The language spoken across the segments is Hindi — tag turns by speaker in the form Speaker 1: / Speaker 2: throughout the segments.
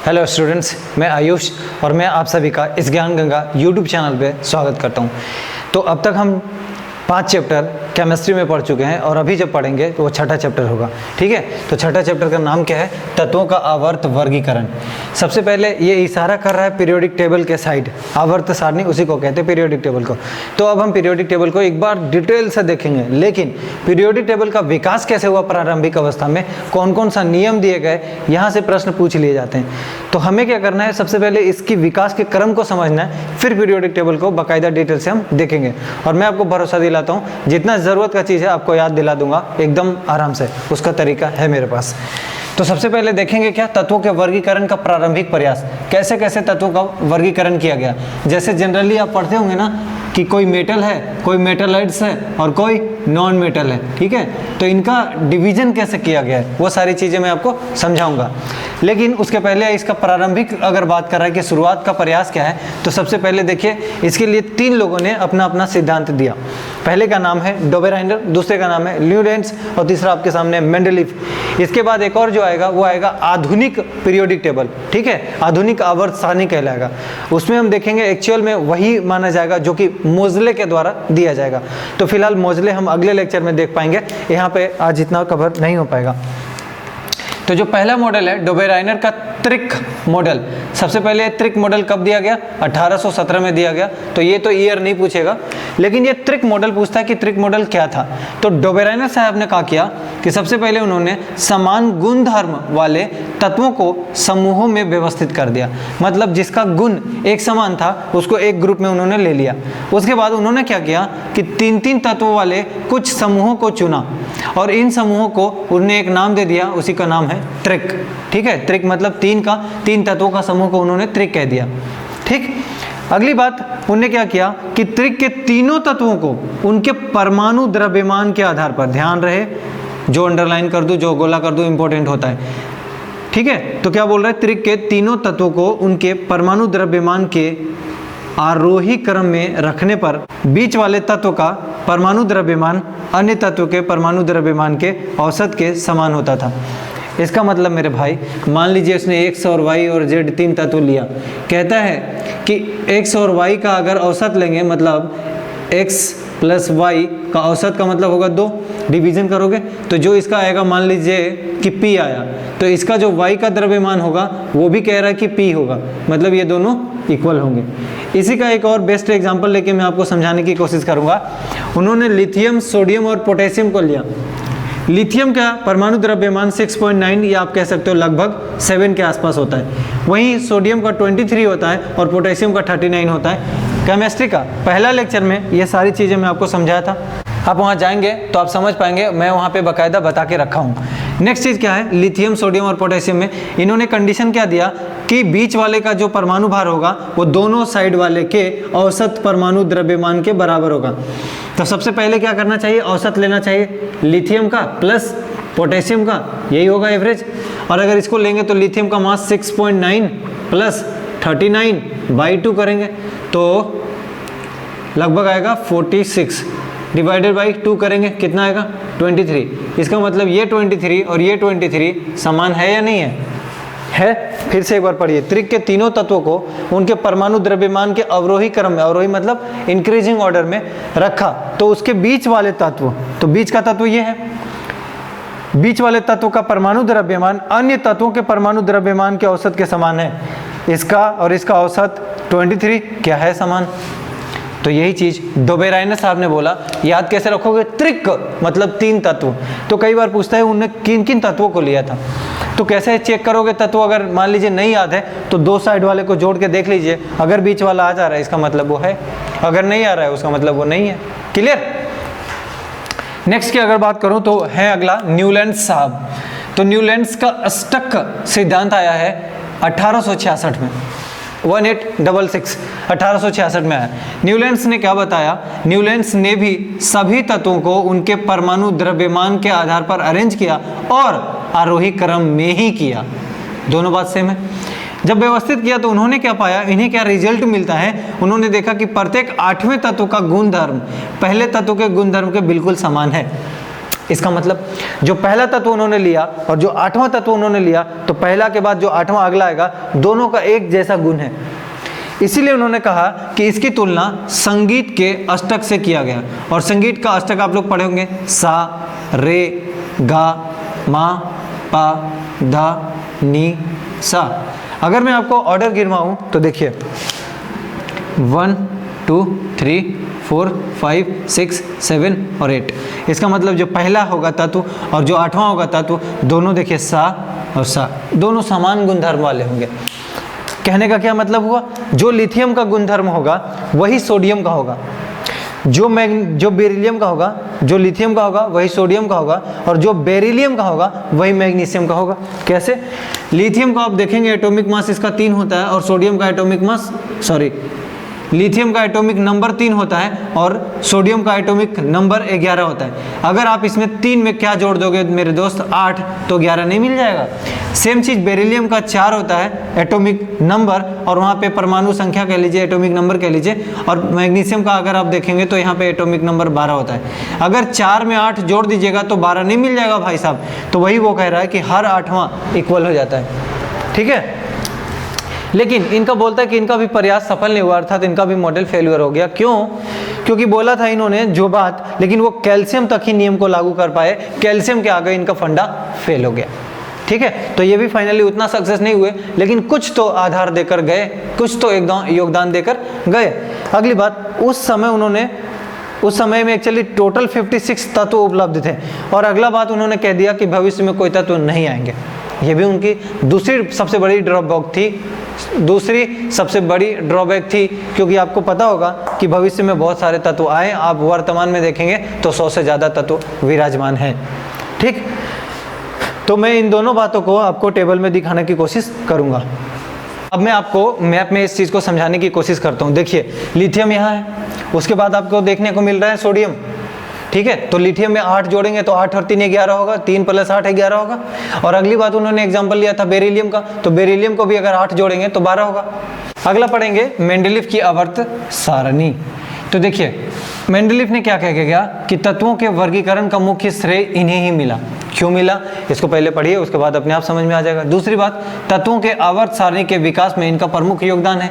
Speaker 1: हेलो स्टूडेंट्स, मैं आयुष और मैं आप सभी का इस ज्ञान गंगा यूट्यूब चैनल पे स्वागत करता हूँ। तो अब तक हम 5 चैप्टर केमिस्ट्री में पढ़ चुके हैं और अभी जब पढ़ेंगे तो वो छठा चैप्टर होगा। ठीक है, तो छठा चैप्टर का नाम क्या है? तत्वों का आवर्त वर्गीकरण। सबसे पहले ये इशारा कर रहा है पीरियोडिक टेबल के साइड, आवर्त सारणी उसी को कहते हैं पीरियोडिक टेबल को। तो अब हम पीरियोडिक टेबल को एक बार डिटेल से देखेंगे, लेकिन पीरियोडिक टेबल का विकास कैसे हुआ प्रारंभिक अवस्था में, कौन कौन सा नियम दिए गए, यहाँ से प्रश्न पूछ लिए जाते हैं। तो हमें क्या करना है, सबसे पहले इसकी विकास के क्रम को समझना है, फिर पीरियोडिक टेबल को बाकायदा डिटेल से हम देखेंगे। और मैं आपको भरोसा दिलाता हूँ, जितना ज़रूरत का चीज़ है आपको याद दिला दूंगा एकदम आराम से, उसका तरीका है मेरे पास। तो सबसे पहले देखेंगे क्या, तत्वों के वर्गीकरण का प्रारंभिक प्रयास, कैसे कैसे तत्वों का वर्गीकरण किया गया। जैसे जनरली आप पढ़ते होंगे ना कि कोई मेटल है, कोई मेटलाइट्स है और कोई नॉन मेटल है। ठीक है, तो इनका डिवीजन कैसे किया गया है वो सारी चीज़ें मैं आपको समझाऊंगा। लेकिन उसके पहले इसका प्रारंभिक अगर बात कर रहा है कि शुरुआत का प्रयास क्या है, तो सबसे पहले देखिए इसके लिए 3 लोगों ने अपना अपना सिद्धांत दिया। पहले का नाम है डोबेराइनर, दूसरे का नाम है ल्यूडेंट्स और तीसरा आपके सामने मेंडलीफ। इसके बाद एक और जो आएगा वो आएगा आधुनिक पीरियोडिक टेबल। ठीक है, आधुनिक आवर्त सारणी कहलाएगा। उसमें हम देखेंगे एक्चुअल में वही माना जाएगा जो कि मोजले के द्वारा दिया जाएगा। तो फिलहाल मोजले हम अगले लेक्चर में देख पाएंगे, यहाँ पे आज इतना कवर नहीं हो पाएगा। तो जो पहला मॉडल है डोबेराइनर का त्रिक मॉडल, सबसे पहले त्रिक मॉडल कब दिया गया? 1817 में दिया गया। तो ये तो ईयर नहीं पूछेगा, लेकिन ये त्रिक मॉडल पूछता है कि त्रिक मॉडल क्या था। तो डोबेराइनर साहब ने क्या किया कि सबसे पहले उन्होंने समान गुण धर्म वाले तत्वों को समूहों में व्यवस्थित कर दिया। मतलब जिसका गुण एक समान था उसको एक ग्रुप में उन्होंने ले लिया। उसके बाद उन्होंने क्या किया कि 3-3 तत्वों वाले कुछ समूहों को चुना और इन समूहों को उन्होंने एक नाम दे दिया, उसी का नाम है त्रिक। ठीक है, त्रिक मतलब 3 तत्वों का समूह को उन्होंने त्रिक कह दिया। ठीक, अगली बात उन्होंने क्या किया कि त्रिक के तीनों तत्वों को उनके परमाणु द्रव्यमान के आधार पर, ध्यान रहे जो अंडरलाइन कर दूं, जो गोला कर दूं, इंपॉर्टेंट होता है। ठीक है, तो क्या बोल रहा है, त्रिक के तीनों तत्वों को उनके परमाणु द्रव्यमान के आरोही क्रम में रखने पर बीच वाले तत्व का परमाणु द्रव्यमान अन्य तत्व के परमाणु द्रव्यमान के औसत के समान होता था। इसका मतलब मेरे भाई, मान लीजिए उसने x और y और z 3 तत्व लिया, कहता है कि x और y का अगर औसत लेंगे, मतलब x प्लस y का औसत का मतलब होगा 2, डिवीजन करोगे तो जो इसका आएगा, मान लीजिए कि p आया, तो इसका जो y का द्रव्यमान होगा वो भी कह रहा है कि p होगा, मतलब ये दोनों इक्वल होंगे। इसी का एक और बेस्ट एग्जांपल लेके मैं आपको समझाने की कोशिश करूंगा। उन्होंने लिथियम, सोडियम और पोटेशियम को लिया। लिथियम का परमाणु द्रव्यमान 6.9 या आप कह सकते हो लगभग 7 के आसपास होता है। वहीं सोडियम का 23 होता है और पोटेशियम का 39 होता है। केमिस्ट्री का पहला लेक्चर में ये सारी चीज़ें मैं आपको समझाया था। आप वहाँ जाएंगे तो आप समझ पाएंगे, मैं वहाँ पे बाकायदा बता के रखा हूँ। नेक्स्ट चीज़ क्या है, लिथियम, सोडियम और पोटेशियम में इन्होंने कंडीशन क्या दिया कि बीच वाले का जो परमाणु भार होगा वो दोनों साइड वाले के औसत परमाणु द्रव्यमान के बराबर होगा। तो सबसे पहले क्या करना चाहिए, औसत लेना चाहिए लिथियम का प्लस पोटेशियम का, यही होगा एवरेज। और अगर इसको लेंगे तो लिथियम का मास 6.9 प्लस 39/2 करेंगे तो लगभग आएगा 46, डिवाइडेड बाई 2 करेंगे कितना आएगा, 23। इसका मतलब ये 23 और ये 23 समान है या नहीं है? फिर से एक बार पढ़िए, त्रिक के तीनों तत्वों को उनके परमाणु द्रव्यमान के अवरोही क्रम में, अवरोही मतलब इंक्रीजिंग ऑर्डर में रखा, तो उसके बीच वाले तत्व, तो बीच का तत्व ये है, बीच वाले तत्व का परमाणु द्रव्यमान अन्य तत्वों के परमाणु द्रव्यमान के औसत के समान है। इसका और इसका औसत 23 क्या है, समान। तो यही चीज डोबेराइनर साहब ने बोला। याद कैसे रखोगे, त्रिक मतलब 3 तत्व। तो कई बार पूछता है उन्होंने किन किन तत्वों को लिया था, तो कैसे चेक करोगे तत्व, अगर मान लीजिए नहीं याद है तो 2 साइड वाले को जोड़ के देख लीजिए, अगर बीच वाला आ जा रहा है इसका मतलब वो है, अगर नहीं आ रहा है उसका मतलब वो नहीं है। क्लियर। नेक्स्ट की अगर बात करूं तो है अगला न्यूलैंड्स साहब। तो न्यूलैंड्स का अष्टक सिद्धांत आया है 1866 में, 1866 1866 में आया। न्यूलैंड्स ने क्या बताया, न्यूलैंड्स ने भी सभी तत्वों को उनके परमाणु द्रव्यमान के आधार पर अरेंज किया और आरोही क्रम में ही किया। दोनों बात सेम है। जब व्यवस्थित किया तो उन्होंने क्या पाया, इन्हें क्या रिजल्ट मिलता है, उन्होंने देखा कि प्रत्येक 8वें तत्व का गुणधर्म पहले तत्व के गुणधर्म के बिल्कुल समान है। इसका मतलब जो पहला तत्व उन्होंने लिया और जो आठवां तत्व उन्होंने लिया, तो पहला के बाद जो आठवां अगला आएगा, दोनों का एक जैसा गुण है। इसीलिए उन्होंने कहा कि इसकी तुलना संगीत के अष्टक से किया गया। और संगीत का अष्टक आप लोग पढ़े होंगे, सा, रे, गा, मा, पा, धा, नी, सा। अगर मैं आपको ऑर्डर गिनवाऊं तो देखिए 1 2 3 4 5 6 7 और 8। इसका मतलब जो पहला होगा तत्व और जो आठवां होगा तत्व, दोनों देखिए सा और सा, दोनों समान गुणधर्म वाले होंगे। कहने का क्या मतलब हुआ, जो लिथियम का गुणधर्म होगा वही सोडियम का होगा, जो बेरिलियम का होगा, जो लिथियम का होगा वही सोडियम का होगा, और जो बेरिलियम का होगा वही मैग्नीशियम का होगा। कैसे? लिथियम का आप देखेंगे एटॉमिक मास इसका 3 होता है और सोडियम का एटॉमिक मास, लिथियम का एटॉमिक नंबर 3 होता है और सोडियम का एटॉमिक नंबर 11 होता है। अगर आप इसमें 3 में क्या जोड़ दोगे मेरे दोस्त, 8, तो 11 नहीं मिल जाएगा। सेम चीज बेरिलियम का 4 होता है एटॉमिक नंबर, और वहाँ पे परमाणु संख्या कह लीजिए, एटॉमिक नंबर कह लीजिए, और मैग्नीशियम का अगर आप देखेंगे तो यहाँ पे एटॉमिक नंबर 12 होता है। अगर 4 में 8 जोड़ दीजिएगा तो 12 नहीं मिल जाएगा भाई साहब। तो वही वो कह रहा है कि हर 8वां इक्वल हो जाता है, ठीक है। लेकिन इनका बोलता है कि इनका भी प्रयास सफल नहीं हुआ, अर्थात इनका भी मॉडल फेल्यूर हो गया। क्यों? क्योंकि बोला था इन्होंने जो बात, लेकिन वो कैल्शियम तक ही नियम को लागू कर पाए, कैल्शियम के आगे इनका फंडा फेल हो गया, ठीक है। तो ये भी फाइनली उतना सक्सेस नहीं हुए, लेकिन कुछ तो आधार देकर गए, कुछ तो एकदम योगदान देकर गए। अगली बात, उस समय में एक्चुअली टोटल 56 तत्व उपलब्ध थे, और अगला बात उन्होंने कह दिया कि भविष्य में कोई तत्व नहीं आएंगे। ये भी उनकी दूसरी सबसे बड़ी ड्रॉबैक थी, क्योंकि आपको पता होगा कि भविष्य में बहुत सारे तत्व आए, आप वर्तमान में देखेंगे तो 100 से ज़्यादा तत्व विराजमान हैं, ठीक। तो मैं इन दोनों बातों को आपको टेबल में दिखाने की कोशिश करूंगा। अब मैं आपको मैप में इस चीज़ को समझाने की कोशिश करता हूँ। देखिए लिथियम यहाँ है, उसके बाद आपको देखने को मिल रहा है सोडियम, ठीक है। तो लिथियम में 8 जोड़ेंगे तो 8 और 3 11 होगा, 3 + 8 11 होगा। और अगली बात उन्होंने एग्जांपल लिया था बेरिलियम का, तो बेरिलियम को भी अगर 8 जोड़ेंगे तो 12 होगा। अगला पढ़ेंगे मेंडलीफ की आवर्त सारणी। तो देखिए मेंडलीफ ने क्या कह के गया कि तत्वों के वर्गीकरण का मुख्य श्रेय इन्हें ही मिला। क्यों मिला, इसको पहले पढ़िए, उसके बाद अपने आप समझ में आ जाएगा। दूसरी बात, तत्वों के आवर्त सारणी के विकास में इनका प्रमुख योगदान है।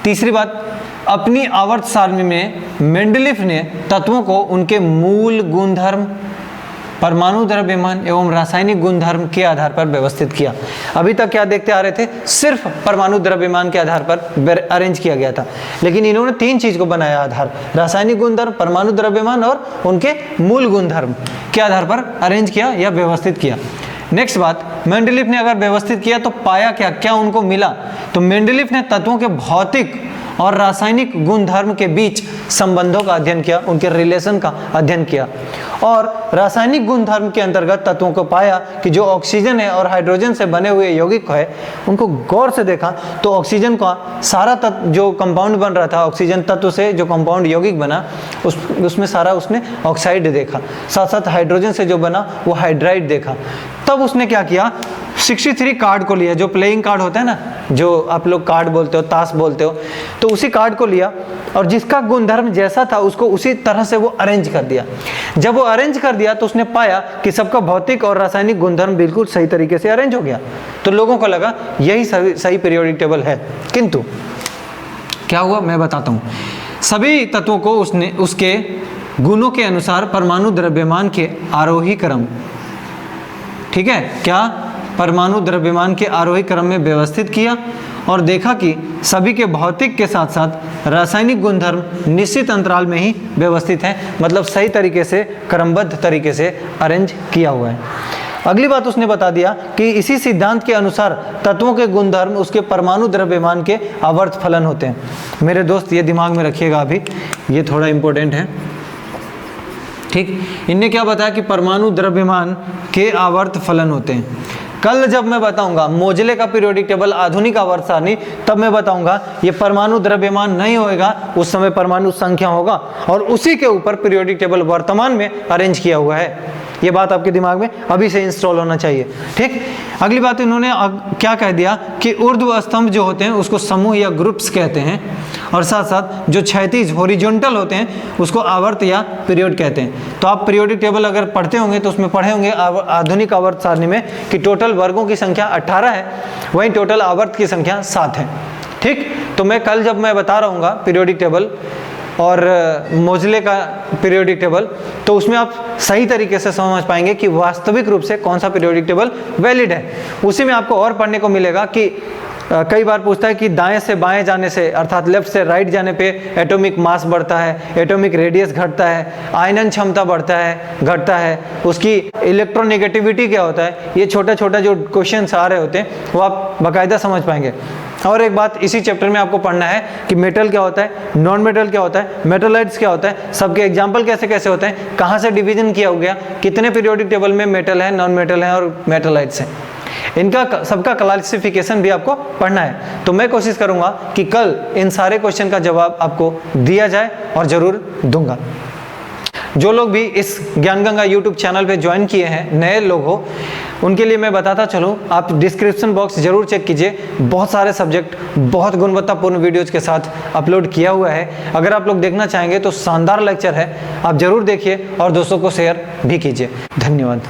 Speaker 1: तीसरी बात, अपनी आवर्त सारणी में मेंडलीफ ने तत्वों को उनके मूल गुणधर्म, परमाणु द्रव्यमान एवं रासायनिक गुणधर्म के आधार पर व्यवस्थित किया। अभी तक क्या देखते आ रहे थे, सिर्फ परमाणु द्रव्यमान के आधार पर अरेंज किया गया था, लेकिन इन्होंने 3 चीज को बनाया आधार, रासायनिक गुणधर्म, परमाणु द्रव्यमान और उनके मूल गुणधर्म के आधार पर अरेंज किया या व्यवस्थित किया। नेक्स्ट बात, मेंडलीफ ने अगर व्यवस्थित किया तो पाया क्या उनको मिला, तो मेंडलीफ ने तत्वों के भौतिक और रासायनिक गुणधर्म के बीच संबंधों का अध्ययन किया, उनके रिलेशन का अध्ययन किया, और रासायनिक गुणधर्म के अंतर्गत तत्वों को पाया कि जो ऑक्सीजन है और हाइड्रोजन से बने हुए यौगिक है, उनको गौर से देखा तो ऑक्सीजन का सारा तत्व जो कंपाउंड बन रहा था, ऑक्सीजन तत्व से जो कंपाउंड यौगिक बना उसमें सारा उसने ऑक्साइड देखा, साथ साथ हाइड्रोजन से जो बना वो हाइड्राइड देखा। तब उसने क्या किया, 63 कार्ड को लिया, जो प्लेइंग कार्ड होता है ना, जो आप लोग कार्ड बोलते हो, ताश बोलते हो, तो उसी कार्ड को लिया और जिसका गुणधर्म जैसा था उसको उसी तरह से वो अरेंज कर दिया। जब वो अरेंज कर दिया तो उसने पाया कि सबका भौतिक और रासायनिक गुणधर्म बिल्कुल सही तरीके से अरेंज हो गया। तो लोगों को लगा यही सही पीरियोडिक टेबल है। किंतु क्या हुआ मैं बताता हूँ। सभी तत्वों को उसने उसके गुणों के अनुसार परमाणु द्रव्यमान के आरोही क्रम, ठीक है, क्या परमाणु द्रव्यमान के आरोही क्रम में व्यवस्थित किया और देखा कि सभी के भौतिक के साथ साथ रासायनिक गुणधर्म निश्चित अंतराल में ही व्यवस्थित हैं, मतलब सही तरीके से क्रमबद्ध तरीके से अरेंज किया हुआ है। अगली बात उसने बता दिया कि इसी सिद्धांत के अनुसार तत्वों के गुणधर्म उसके परमाणु द्रव्यमान के आवर्त फलन होते हैं। मेरे दोस्त ये दिमाग में रखिएगा, अभी ये थोड़ा इंपॉर्टेंट है, ठीक। इनने क्या बताया कि परमाणु द्रव्यमान के आवर्त फलन होते हैं। कल जब मैं बताऊंगा मोजले का पीरियोडिक टेबल, आधुनिक आवर्त सारणी, तब मैं बताऊंगा ये परमाणु द्रव्यमान नहीं होएगा, उस समय परमाणु संख्या होगा और उसी के ऊपर पीरियोडिक टेबल वर्तमान में अरेंज किया हुआ है। ये बात आपके दिमाग में अभी से इंस्टॉल होना चाहिए, ठीक। अगली बात इन्होंने क्या कह दिया कि ऊर्ध्व स्तंभ जो होते हैं उसको समूह या ग्रुप्स कहते हैं और साथ साथ जो क्षैतिज हॉरिजॉन्टल होते हैं उसको आवर्त या पीरियड कहते हैं। तो आप पीरियोडिक टेबल अगर पढ़ते होंगे तो उसमें पढ़े होंगे आधुनिक आवर्त सारणी में कि टोटल वर्गों की संख्या 18 है, वहीं टोटल आवर्त की संख्या 7 है। ठीक, तो मैं कल जब मैं बता रहूँगा पीरियोडिक टेबल और मोजले का पीरियोडिक टेबल, तो उसमें आप सही तरीके से समझ पाएंगे कि वास्तविक रूप से कौन सा पीरियोडिक टेबल वैलिड है। उसी में आपको और पढ़ने को मिलेगा कि कई बार पूछता है कि दाएं से बाएं जाने से अर्थात लेफ्ट से राइट जाने पे एटॉमिक मास बढ़ता है, एटॉमिक रेडियस घटता है, आयनन क्षमता बढ़ता है घटता है, उसकी इलेक्ट्रोनेगेटिविटी क्या होता है। ये छोटा छोटा जो क्वेश्चंस आ रहे होते हैं वो आप बाकायदा समझ पाएंगे। और एक बात इसी चैप्टर में आपको पढ़ना है कि मेटल क्या होता है, नॉन मेटल क्या होता है, मेटलाइट्स क्या होता है, सबके एग्जाम्पल कैसे कैसे होते हैं, कहाँ से डिवीजन किया गया, कितने पीरियोडिक टेबल में मेटल है, नॉन मेटल है और मेटलाइट्स हैं, इनका सबका क्लासिफिकेशन भी आपको पढ़ना है। तो मैं कोशिश करूंगा कि कल इन सारे क्वेश्चन का जवाब आपको दिया जाए और जरूर दूंगा। जो लोग भी इस ज्ञान गंगा यूट्यूब चैनल पे ज्वाइन किए हैं, नए लोग हो, उनके लिए मैं बताता चलूँ, आप डिस्क्रिप्शन बॉक्स जरूर चेक कीजिए, बहुत सारे सब्जेक्ट बहुत गुणवत्तापूर्ण वीडियोज के साथ अपलोड किया हुआ है। अगर आप लोग देखना चाहेंगे तो शानदार लेक्चर है, आप जरूर देखिए और दोस्तों को शेयर भी कीजिए। धन्यवाद।